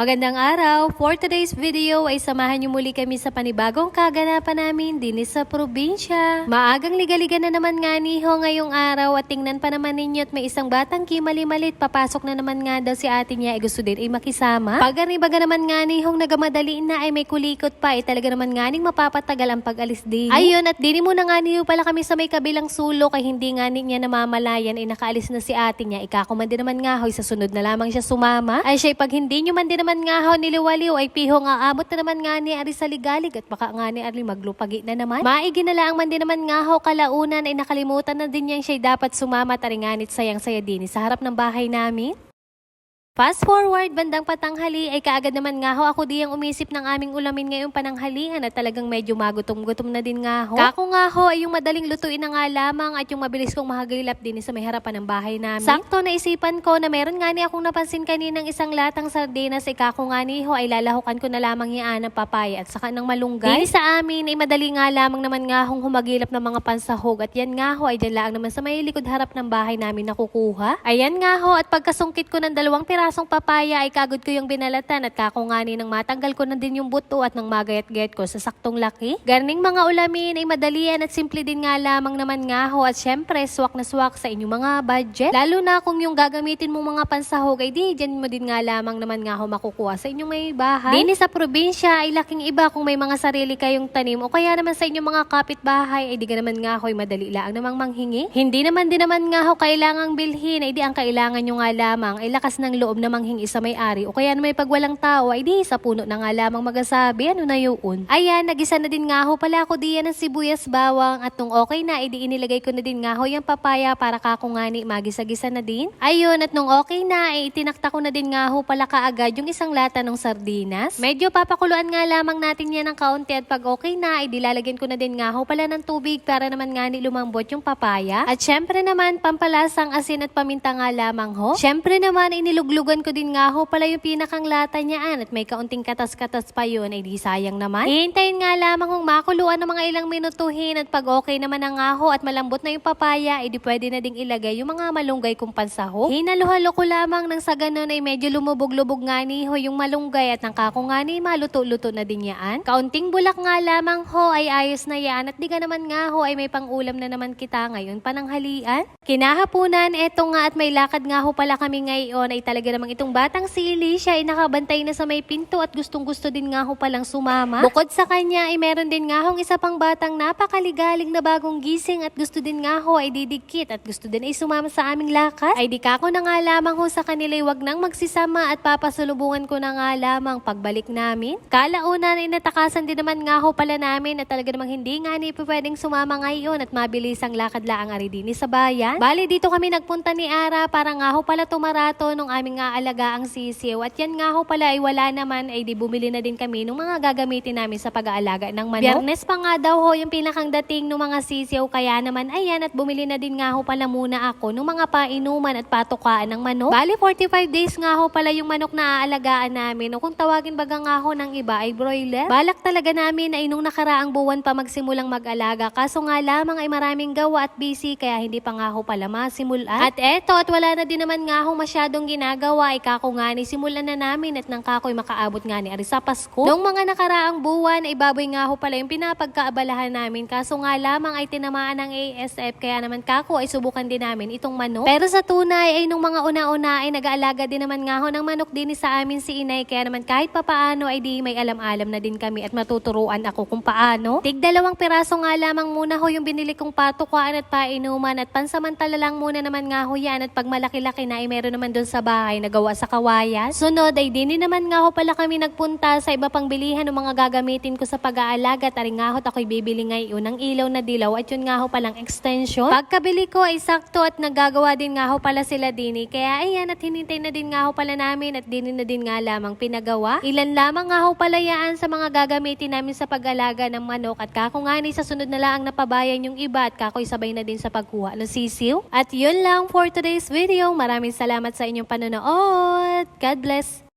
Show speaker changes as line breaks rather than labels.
Magandang araw! For today's video ay samahan niyo muli kami sa panibagong kaganapan namin din sa probinsya. Maagang liga-liga na naman nga niho ngayong araw at tingnan pa naman ninyo at may isang batang kimali-malit papasok na naman nga daw si ate niya ay gusto din ay makisama. Pag-aribaga naman nga nihong nagamadali na ay may kulikot pa ay talaga naman nga ning mapapatagal ang pag-alis din. Ayun at dini muna nga niyo pala kami sa may kabilang sulok ay hindi nga niya namamalayan ay nakaalis na si ate niya. Ikakuman din naman nga hoy sa sunod na lamang siya sumama. Ay siya pag hindi nyo man din naman nga ho niliwaliw ay piho nga abot na naman nga ni ari sa ligalig at baka nga ni ari maglupagi na naman. Maigi na lang man din naman nga ho kalaunan ay nakalimutan na din niyang siya dapat sumama taringanit sayang-saya din sa harap ng bahay namin. Fast forward, bandang patanghali ay kaagad naman nga ho ako diyang umisip ng aming ulamin ngayong pananghalian at talagang medyo magutom-gutom na din nga ho. Kako nga ho ay yung madaling lutuin na nga lamang at yung mabilis kong mahagilap din sa may harapan ng bahay namin. Sakto naisipan ko na meron nga ni akong napansin kaninang isang latang sardinas ay kako nga ni ho ay lalahukan ko na lamang yan ng papaya at saka ng malunggay. Dini sa amin ay madali nga lamang naman nga hong humagilap ng mga pansahog at yan nga ho ay dyan lang naman sa may likod harap ng bahay namin nakukuha. Ayan nga ho at pagkasungkit ko ng dalawang pirasong papaya ay kagod ko yung binalatan at kakungani nang matanggal ko na din yung buto at nang magayat-gayat ko sa saktong laki. Garning mga ulamin ay madalian at simple din nga lamang naman nga ho at syempre swak na swak sa inyong mga budget. Lalo na kung yung gagamitin mong mga pansahog ay di dyan mo din nga lamang naman nga ho makukuha sa inyong may bahay. Dini sa probinsya ay laking iba kung may mga sarili kayong tanim o kaya naman sa inyong mga kapitbahay ay di ka naman nga ho ay madali lang namang manghingi. Hindi naman din naman nga ho kailangang bilhin ay di ang kailangan nyo nga lamang ay lakas ng loob na manghingi isa may-ari o kaya na may pagwalang tao ay di sa puno na nga lamang magasabi ano na yun. Ayan, nagisa na din nga ho pala ako diyan ng sibuyas bawang at nung okay na ay di inilagay ko na din nga ho yung papaya para kakungani magisa-gisa na din. Ayun at nung okay na ay itinakta ko na din nga ho pala kaagad yung isang lata ng sardinas. Medyo papakuluan nga lamang natin yan ng kaunti at pag okay na ay dilalagyan ko na din nga ho pala ng tubig para naman nga ni lumambot yung papaya. At syempre naman pampalasang asin at paminta nga lamang ho. Syempre naman iniluglugan ko din nga ho pala yung pinakang lata niyaan at may kaunting katas-katas pa yun ay di sayang naman. Hihintayin nga lamang kung makuluan ng mga ilang minutuhin at pag okay naman na nga ho at malambot na yung papaya ay di pwede na ding ilagay yung mga malunggay kong pansahog. Hinalo-halo ko lamang nang sa ganun ay medyo lumubog-lubog nga ni ho yung malunggay at nang kako nga ni maluto-luto na din yaan. Kaunting bulak nga lamang ho ay ayos na yan at di ka naman nga ho ay may pangulam na naman kita ngayon pananghalian. Kinahapunan eto nga at may lakad nga ho pala kami ngayon ay talaga namang itong batang sili siya ay nakabantay na sa may pinto at gustong-gusto din nga ho palang sumama. Bukod sa kanya ay meron din nga hong isa pang batang napakaligalig na bagong gising at gusto din nga ho ay didikit at gusto din ay sumama sa aming lakas. Ay di kako na nga lamang ho sa kanila wag nang magsisama at papasalubungan ko na nga lamang pagbalik namin. Kalaunan ay natakasan din naman nga ho pala namin at talaga namang hindi nga ni pwedeng sumama ngayon at mabilis ang lakad laang ari din sa bayan. Bali dito kami nagpunta ni Ara para nga ho pala tumarato nung aming aalaga ang sisiw at yan nga ho pala ay wala naman ay di bumili na din kami nung mga gagamitin namin sa pag-aalaga ng manok. Biyernes pa nga daw ho yung pinakang dating ng mga sisiw kaya naman ayan at bumili na din nga ho pala muna ako ng mga painuman at patukaan ng manok. Bali 45 days nga ho pala yung manok na aalagaan namin o kung tawagin baga nga ho ng iba ay broiler. Balak talaga namin ay nung nakaraang buwan pa magsimulang mag-alaga kaso nga lamang ay maraming gawa at busy kaya hindi pa nga ho pala masimulan. At eto at wala na din naman nga ho masyadong ginagawa ay kako nga ni simulan na namin at nang kakoy makaabot nga ni ari sa Pasko. Noong mga nakaraang buwan ay baboy nga ho pala yung pinapagkaabalahan namin kaso nga lamang ay tinamaan ng ASF kaya naman kako ay subukan din namin itong manok. Pero sa tunay ay nung mga una-una ay nag-aalaga din naman nga ho ng manok din sa amin si inay kaya naman kahit papaano ay di may alam-alam na din kami at matuturuan ako kung paano. Tig 2 piraso nga lamang muna ho yung binili kong patukuan at painuman at pansamantala lang muna naman nga ho yan at pag malaki-laki na ay meron naman doon sa bahay na gawa sa kawayan. Sunod ay dini naman nga ho pala kami nagpunta sa iba pang bilihan ng mga gagamitin ko sa pag-aalaga at aring nga ho ako'y bibili ngayon ng ilaw na dilaw at yun nga ho palang extension. Pagkabili ko ay sakto at nagagawa din nga ho pala sila dini kaya ayan at hinintay na din nga ho pala namin at dini na din nga lamang pinagawa. Ilan lamang nga ho pala yaan sa mga gagamitin namin sa pag-alaga ng manok at kako nga ni sa sunod na lang napabayan yung iba at kako'y sabay na din sa pagkuha ng sisiw. At yun lang for today's video. Maraming salamat sa inyong panonood. God bless!